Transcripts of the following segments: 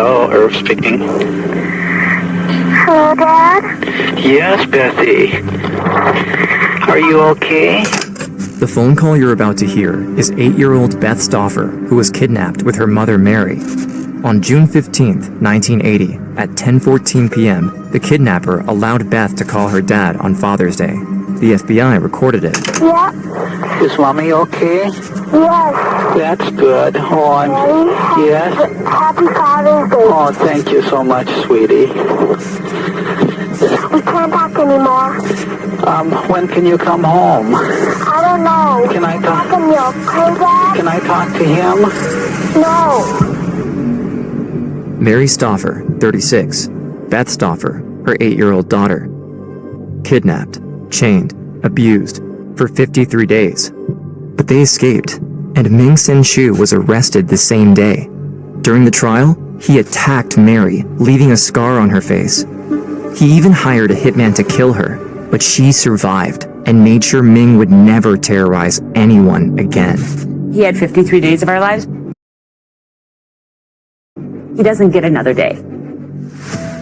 Hello, Irv speaking. Hello, Dad? Yes, Bethy. Are you okay? The phone call you're about to hear is 8-year-old Beth Stauffer, who was kidnapped with her mother Mary. On June 15th, 1980, at 10:14 p.m., the kidnapper allowed Beth to call her dad on Father's Day. The FBI recorded it. Yeah. Is Mommy okay? Yes. That's good. Oh, Daddy? Yes? Happy Father's Day. Oh, thank you so much, sweetie. We can't talk anymore. When can you come home? I don't know. Can I talk? Talk to me, okay, Dad? Can I talk to him? No. Mary Stauffer, 36. Beth Stauffer, her 8-year-old daughter. Kidnapped, chained, abused, for 53 days. But they escaped, and Ming Sin Chu was arrested the same day. During the trial, he attacked Mary, leaving a scar on her face. He even hired a hitman to kill her, but she survived and made sure Ming would never terrorize anyone again. He had 53 days of our lives. He doesn't get another day.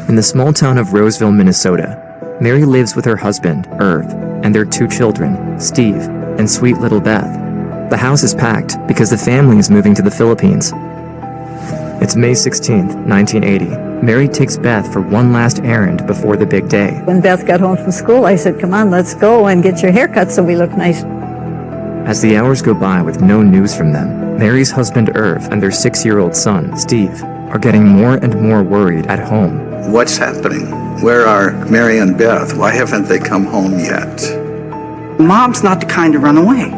In the small town of Roseville, Minnesota, Mary lives with her husband, Irv, and their 2 children, Steve and sweet little Beth. The house is packed because the family is moving to the Philippines. It's May 16th, 1980. Mary takes Beth for one last errand before the big day. When Beth got home from school, I said, come on, let's go and get your hair cut so we look nice. As the hours go by with no news from them, Mary's husband Irv and their 6-year-old son, Steve, are getting more and more worried at home. What's happening? Where are Mary and Beth? Why haven't they come home yet? Mom's not the kind to run away.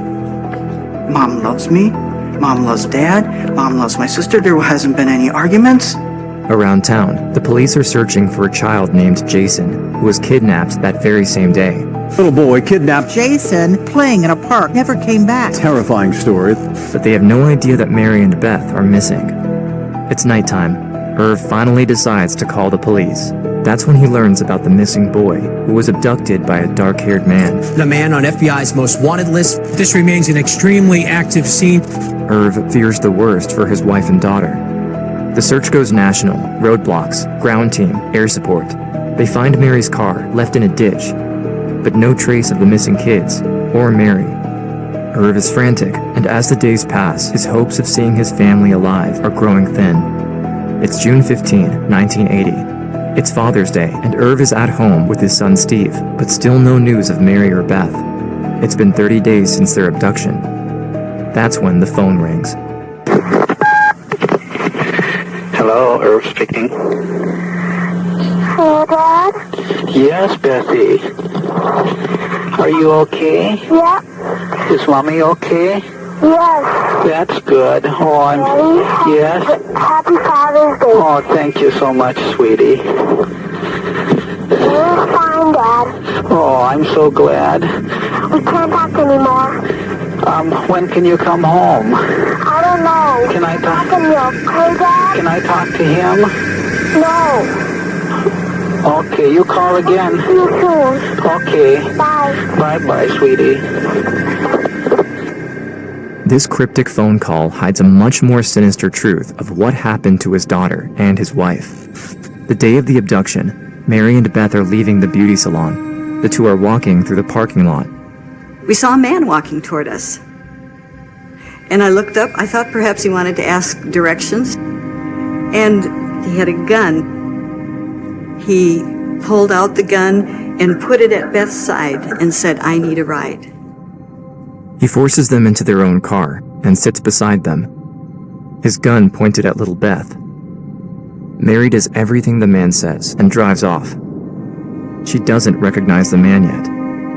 Mom loves me. Mom loves Dad. Mom loves my sister. There hasn't been any arguments. Around town, the police are searching for a child named Jason, who was kidnapped that very same day. Little boy kidnapped. Jason, playing in a park, never came back. Terrifying story. But they have no idea that Mary and Beth are missing. It's nighttime. Irv finally decides to call the police. That's when he learns about the missing boy, who was abducted by a dark-haired man. The man on FBI's most wanted list. This remains an extremely active scene. Irv fears the worst for his wife and daughter. The search goes national, roadblocks, ground team, air support. They find Mary's car left in a ditch, but no trace of the missing kids or Mary. Irv is frantic, and as the days pass, his hopes of seeing his family alive are growing thin. It's June 15, 1980. It's Father's Day, and Irv is at home with his son Steve, but still no news of Mary or Beth. It's been 30 days since their abduction. That's when the phone rings. Hello, Irv speaking. Hello, Dad? Yes, Bethy. Are you okay? Yeah. Is Mommy okay? Yes. That's good. Oh, Daddy? Yes? Happy Father's Day. Oh, thank you so much, sweetie. You're fine, Dad. Oh, I'm so glad. We can't talk anymore. When can you come home? I don't know. Can I talk? Talk to me, okay, Dad? Can I talk to him? No. Okay, you call again. See you soon. Okay. Bye. Bye-bye, sweetie. This cryptic phone call hides a much more sinister truth of what happened to his daughter and his wife. The day of the abduction, Mary and Beth are leaving the beauty salon. The 2 are walking through the parking lot. We saw a man walking toward us. And I looked up. I thought perhaps he wanted to ask directions. And he had a gun. He pulled out the gun and put it at Beth's side and said, "I need a ride." He forces them into their own car and sits beside them, his gun pointed at little Beth. Mary does everything the man says and drives off. She doesn't recognize the man yet.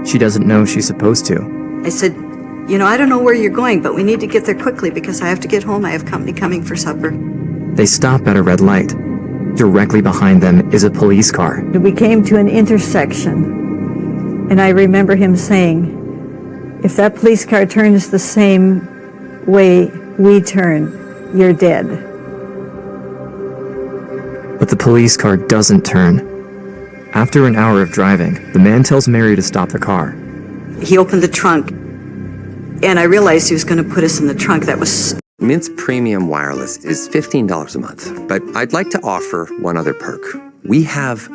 She doesn't know she's supposed to. I said, I don't know where you're going, but we need to get there quickly because I have to get home. I have company coming for supper. They stop at a red light. Directly behind them is a police car. We came to an intersection, and I remember him saying, if that police car turns the same way we turn, you're dead. But the police car doesn't turn. After an hour of driving, the man tells Mary to stop the car. He opened the trunk, and I realized he was going to put us in the trunk. That was Mint's premium wireless is $15 a month, but I'd like to offer one other perk. We have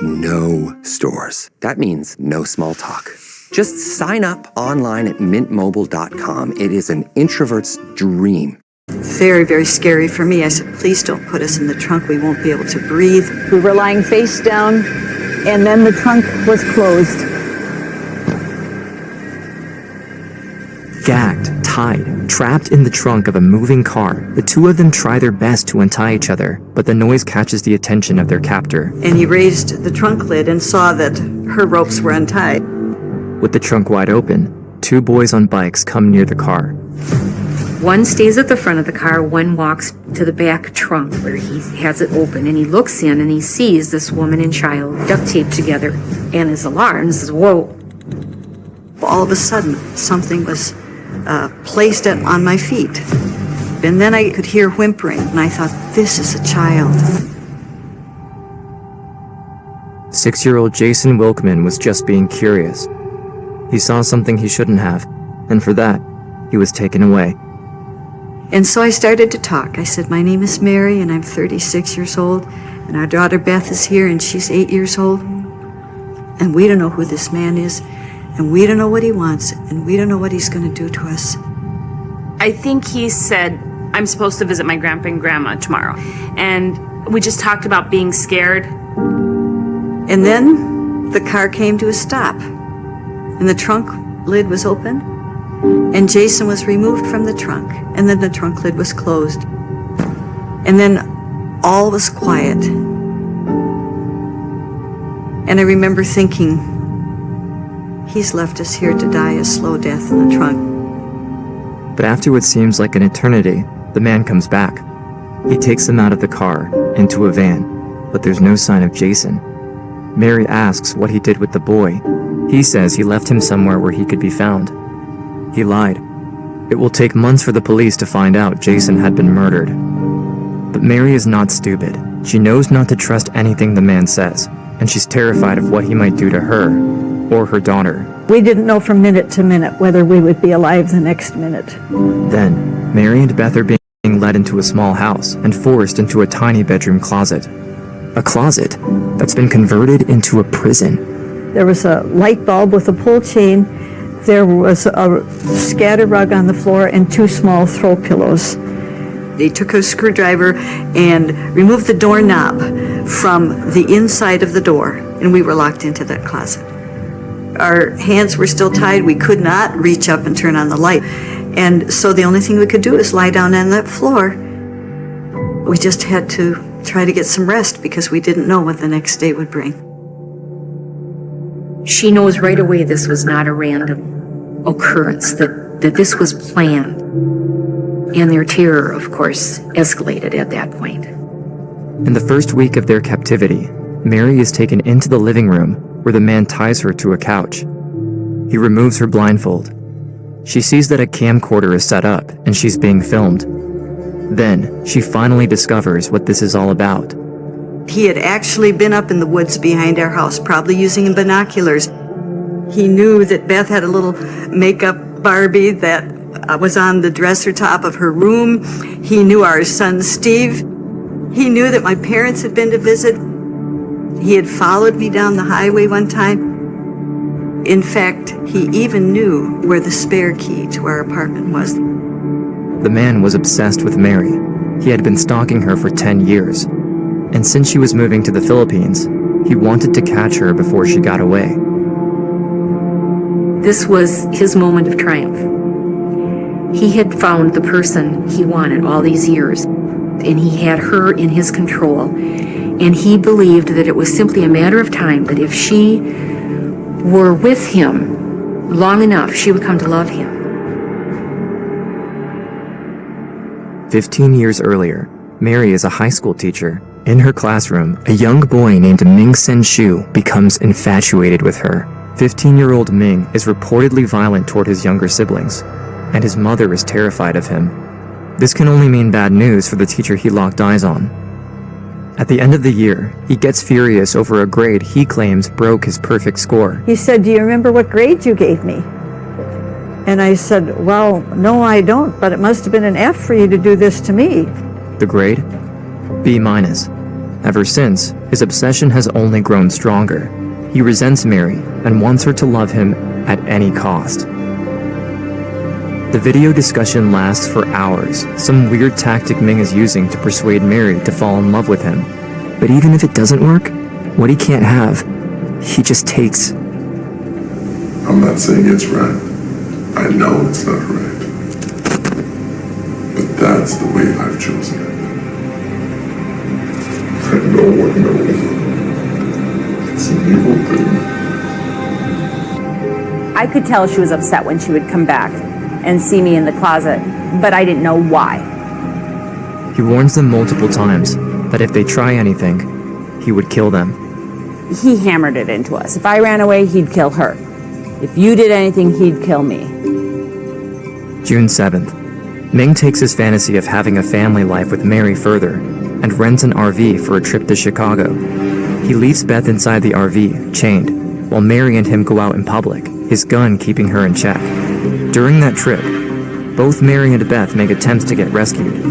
no stores. That means no small talk. Just sign up online at mintmobile.com. It is an introvert's dream. Very, very scary for me. I said, please don't put us in the trunk. We won't be able to breathe. We were lying face down, and then the trunk was closed. Gagged, tied, trapped in the trunk of a moving car, the two of them try their best to untie each other, but the noise catches the attention of their captor. And he raised the trunk lid and saw that her ropes were untied. With the trunk wide open, two boys on bikes come near the car. One stays at the front of the car, one walks to the back trunk where he has it open, and he looks in and he sees this woman and child duct taped together, and is alarmed and says, whoa. All of a sudden, something was placed on my feet. And then I could hear whimpering, and I thought, this is a child. 6-year-old Jason Wilkman was just being curious. He saw something he shouldn't have, and for that, he was taken away. And so I started to talk. I said, my name is Mary, and I'm 36 years old, and our daughter Beth is here, and she's 8 years old. And we don't know who this man is, and we don't know what he wants, and we don't know what he's going to do to us. I think he said, I'm supposed to visit my grandpa and grandma tomorrow. And we just talked about being scared. And then the car came to a stop, and the trunk lid was open, and Jason was removed from the trunk, and then the trunk lid was closed. And then all was quiet. And I remember thinking, he's left us here to die a slow death in the trunk. But after what seems like an eternity, the man comes back. He takes them out of the car, into a van, but there's no sign of Jason. Mary asks what he did with the boy. He says he left him somewhere where he could be found. He lied. It will take months for the police to find out Jason had been murdered. But Mary is not stupid. She knows not to trust anything the man says, and she's terrified of what he might do to her or her daughter. We didn't know from minute to minute whether we would be alive the next minute. Then, Mary and Beth are being led into a small house and forced into a tiny bedroom closet. A closet that's been converted into a prison. There was a light bulb with a pull chain. There was a scatter rug on the floor and two small throw pillows. They took a screwdriver and removed the doorknob from the inside of the door, and we were locked into that closet. Our hands were still tied. We could not reach up and turn on the light. And so the only thing we could do is lie down on that floor. We just had to try to get some rest because we didn't know what the next day would bring. She knows right away this was not a random occurrence, that this was planned. And their terror, of course, escalated at that point. In the first week of their captivity, Mary is taken into the living room where the man ties her to a couch. He removes her blindfold. She sees that a camcorder is set up and she's being filmed. Then, she finally discovers what this is all about. He had actually been up in the woods behind our house, probably using binoculars. He knew that Beth had a little makeup Barbie that was on the dresser top of her room. He knew our son Steve. He knew that my parents had been to visit. He had followed me down the highway one time. In fact, he even knew where the spare key to our apartment was. The man was obsessed with Mary. He had been stalking her for 10 years. And since she was moving to the Philippines, he wanted to catch her before she got away. This was his moment of triumph. He had found the person he wanted all these years, and he had her in his control. And he believed that it was simply a matter of time, that if she were with him long enough, she would come to love him. 15 years earlier, Mary is a high school teacher. In her classroom, a young boy named Ming Sen Shu becomes infatuated with her. 15-year-old Ming is reportedly violent toward his younger siblings, and his mother is terrified of him. This can only mean bad news for the teacher he locked eyes on. At the end of the year, he gets furious over a grade he claims broke his perfect score. He said, "Do you remember what grade you gave me?" And I said, well, no, I don't, but it must have been an F for you to do this to me. The grade? B-. Ever since, his obsession has only grown stronger. He resents Mary and wants her to love him at any cost. The video discussion lasts for hours, some weird tactic Ming is using to persuade Mary to fall in love with him. But even if it doesn't work, what he can't have, he just takes. I'm not saying it's right. I know it's not right. But that's the way I've chosen it. And no one knows. It's an evil thing. I could tell she was upset when she would come back and see me in the closet, but I didn't know why. He warns them multiple times that if they try anything, he would kill them. He hammered it into us. If I ran away, he'd kill her. If you did anything, he'd kill me. June 7th. Ming takes his fantasy of having a family life with Mary further and rents an RV for a trip to Chicago. He leaves Beth inside the RV, chained, while Mary and him go out in public, his gun keeping her in check. During that trip, both Mary and Beth make attempts to get rescued.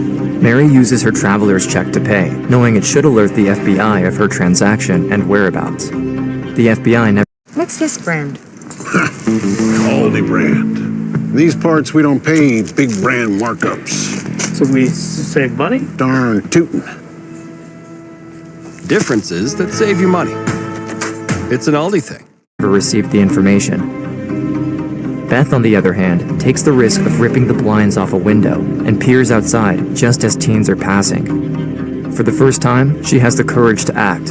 Mary uses her traveler's check to pay, knowing it should alert the FBI of her transaction and whereabouts. The FBI never... What's this brand? Aldi brand. These parts we don't pay big brand markups. So we save money? Darn tootin'. Differences that save you money. It's an Aldi thing. Received the information. Beth, on the other hand, takes the risk of ripping the blinds off a window and peers outside just as teens are passing. For the first time, she has the courage to act,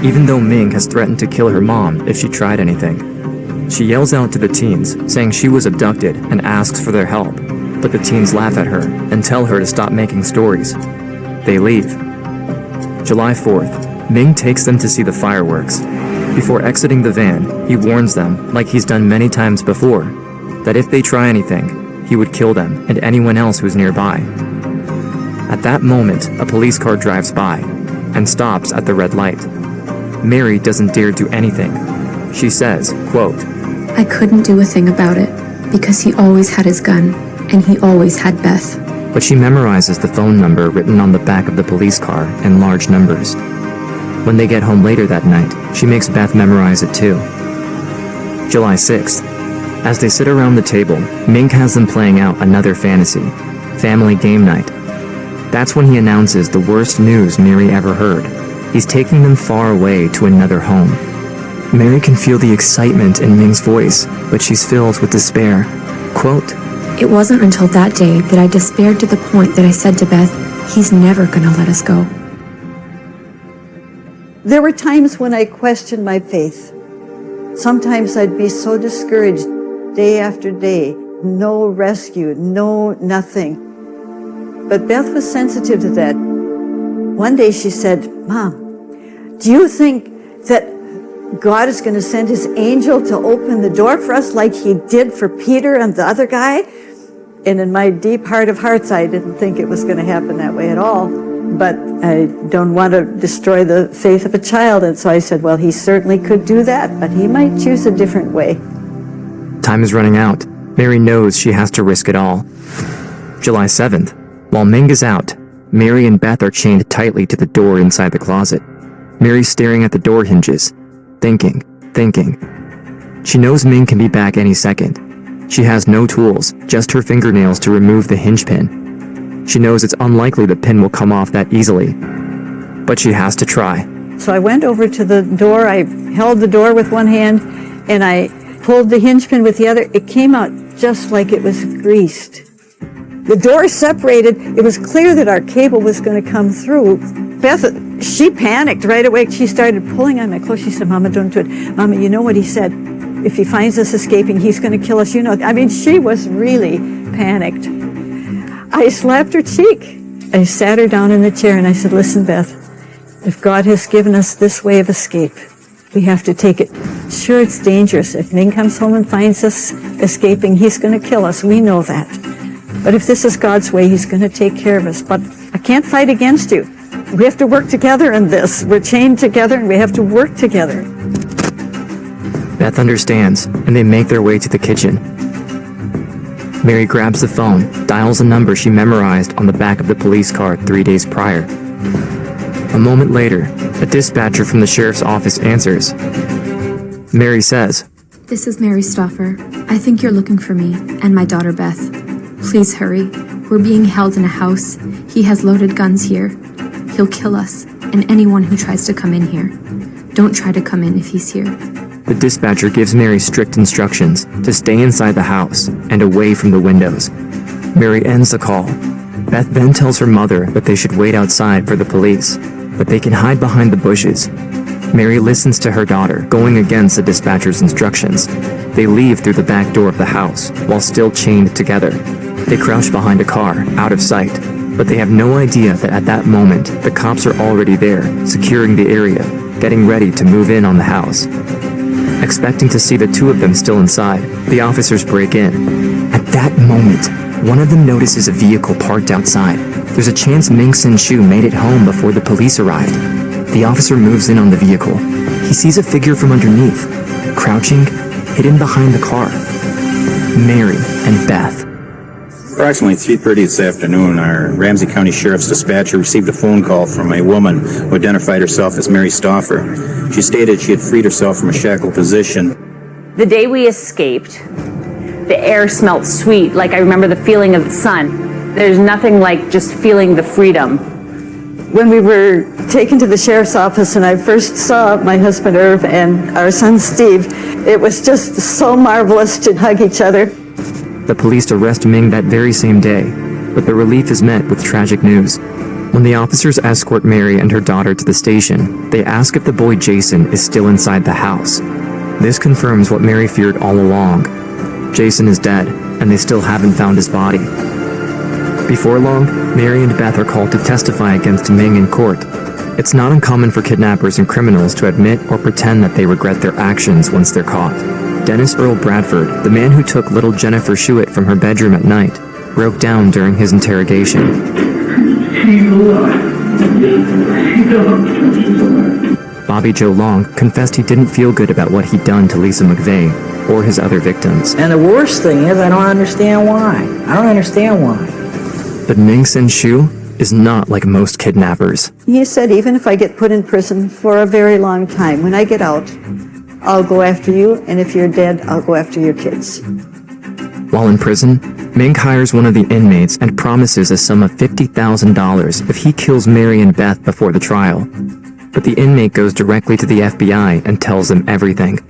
even though Ming has threatened to kill her mom if she tried anything. She yells out to the teens, saying she was abducted and asks for their help, but the teens laugh at her and tell her to stop making stories. They leave. July 4th, Ming takes them to see the fireworks. Before exiting the van, he warns them, like he's done many times before, that if they try anything, he would kill them and anyone else who's nearby. At that moment, a police car drives by and stops at the red light. Mary doesn't dare do anything. She says, quote, I couldn't do a thing about it because he always had his gun and he always had Beth. But she memorizes the phone number written on the back of the police car in large numbers. When they get home later that night, she makes Beth memorize it too. July 6th. As they sit around the table, Ming has them playing out another fantasy, family game night. That's when he announces the worst news Mary ever heard. He's taking them far away to another home. Mary can feel the excitement in Ming's voice, but she's filled with despair. Quote, It wasn't until that day that I despaired to the point that I said to Beth, he's never gonna let us go. There were times when I questioned my faith. Sometimes I'd be so discouraged day after day. No rescue, no nothing. But Beth was sensitive to that. One day she said, Mom, do you think that God is going to send his angel to open the door for us like he did for Peter and the other guy? And in my deep heart of hearts, I didn't think it was going to happen that way at all. But I don't want to destroy the faith of a child. And so I said, well, he certainly could do that, but he might choose a different way. Time is running out. Mary knows she has to risk it all. July 7th. While Ming is out, Mary and Beth are chained tightly to the door inside the closet. Mary's staring at the door hinges, thinking. She knows Ming can be back any second. She has no tools, just her fingernails to remove the hinge pin. She knows it's unlikely the pin will come off that easily, but she has to try. So I went over to the door, I held the door with one hand, and I pulled the hinge pin with the other. It came out just like it was greased. The door separated. It was clear that our cable was going to come through. Beth, she panicked right away. She started pulling on my clothes. She said, Mama, don't do it. Mama, you know what he said? If he finds us escaping, he's going to kill us. You know, I mean, she was really panicked. I slapped her cheek. I sat her down in the chair and I said, listen, Beth, if God has given us this way of escape, we have to take it. Sure, it's dangerous. If Ming comes home and finds us escaping, he's going to kill us. We know that. But if this is God's way, he's going to take care of us. But I can't fight against you. We have to work together in this. We're chained together and we have to work together. Beth understands, and they make their way to the kitchen. Mary grabs the phone, dials a number she memorized on the back of the police car 3 days prior. A moment later, a dispatcher from the sheriff's office answers. Mary says, This is Mary Stauffer. I think you're looking for me and my daughter Beth. Please hurry. We're being held in a house. He has loaded guns here. He'll kill us and anyone who tries to come in here. Don't try to come in if he's here. The dispatcher gives Mary strict instructions to stay inside the house and away from the windows. Mary ends the call. Beth then tells her mother that they should wait outside for the police, but they can hide behind the bushes. Mary listens to her daughter, going against the dispatcher's instructions. They leave through the back door of the house, while still chained together. They crouch behind a car, out of sight, but they have no idea that at that moment, the cops are already there, securing the area, getting ready to move in on the house. Expecting to see the two of them still inside, the officers break in. At that moment, one of them notices a vehicle parked outside. There's a chance Ming-Sin Shu made it home before the police arrived. The officer moves in on the vehicle. He sees a figure from underneath, crouching, hidden behind the car. Mary and Beth. Approximately 3:30 this afternoon, our Ramsey County Sheriff's dispatcher received a phone call from a woman who identified herself as Mary Stauffer. She stated she had freed herself from a shackled position. The day we escaped, the air smelled sweet, like I remember the feeling of the sun. There's nothing like just feeling the freedom. When we were taken to the sheriff's office and I first saw my husband Irv and our son Steve, it was just so marvelous to hug each other. The police arrest Ming that very same day, but the relief is met with tragic news. When the officers escort Mary and her daughter to the station, they ask if the boy Jason is still inside the house. This confirms what Mary feared all along. Jason is dead, and they still haven't found his body. Before long, Mary and Beth are called to testify against Ming in court. It's not uncommon for kidnappers and criminals to admit or pretend that they regret their actions once they're caught. Dennis Earl Bradford, the man who took little Jennifer Shuett from her bedroom at night, broke down during his interrogation. Bobby Joe Long confessed he didn't feel good about what he'd done to Lisa McVeigh or his other victims. And the worst thing is, I don't understand why. I don't understand why. But Ming-Sin Shu is not like most kidnappers. He said, even if I get put in prison for a very long time, when I get out, I'll go after you, and if you're dead, I'll go after your kids. While in prison, Ming hires one of the inmates and promises a sum of $50,000 if he kills Mary and Beth before the trial. But the inmate goes directly to the FBI and tells them everything.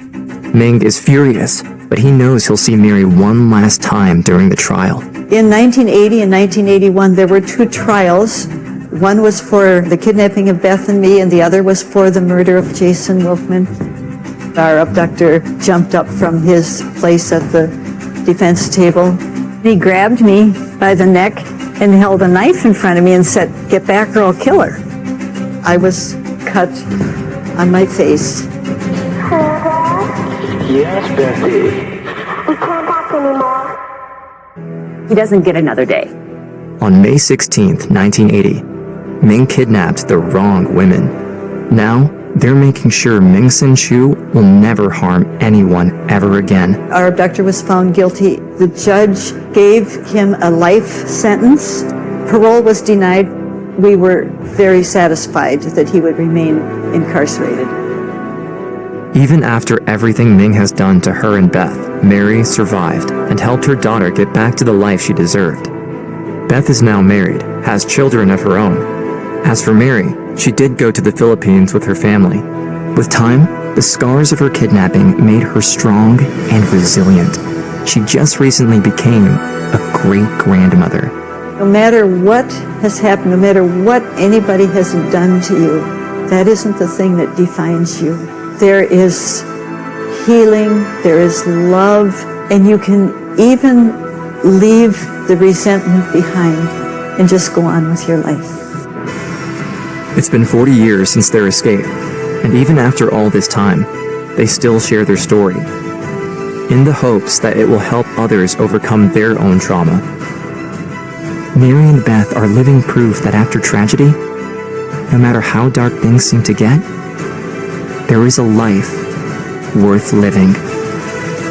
Ming is furious, but he knows he'll see Mary one last time during the trial. In 1980 and 1981, there were two trials. One was for the kidnapping of Beth and me, and the other was for the murder of Jason Wolfman. Our abductor jumped up from his place at the defense table. He grabbed me by the neck and held a knife in front of me and said, "Get back or I'll kill her." I was cut on my face. Yes, Bessie. We can't talk anymore. He doesn't get another day. On May 16th, 1980, Ming kidnapped the wrong women. Now, they're making sure Ming-Sin Shu will never harm anyone ever again. Our abductor was found guilty. The judge gave him a life sentence. Parole was denied. We were very satisfied that he would remain incarcerated. Even after everything Ming has done to her and Beth, Mary survived and helped her daughter get back to the life she deserved. Beth is now married, has children of her own. As for Mary, she did go to the Philippines with her family. With time, the scars of her kidnapping made her strong and resilient. She just recently became a great-grandmother. No matter what has happened, no matter what anybody has done to you, that isn't the thing that defines you. There is healing, there is love, and you can even leave the resentment behind and just go on with your life. It's been 40 years since their escape, and even after all this time, they still share their story, in the hopes that it will help others overcome their own trauma. Mary and Beth are living proof that after tragedy, no matter how dark things seem to get, there is a life worth living.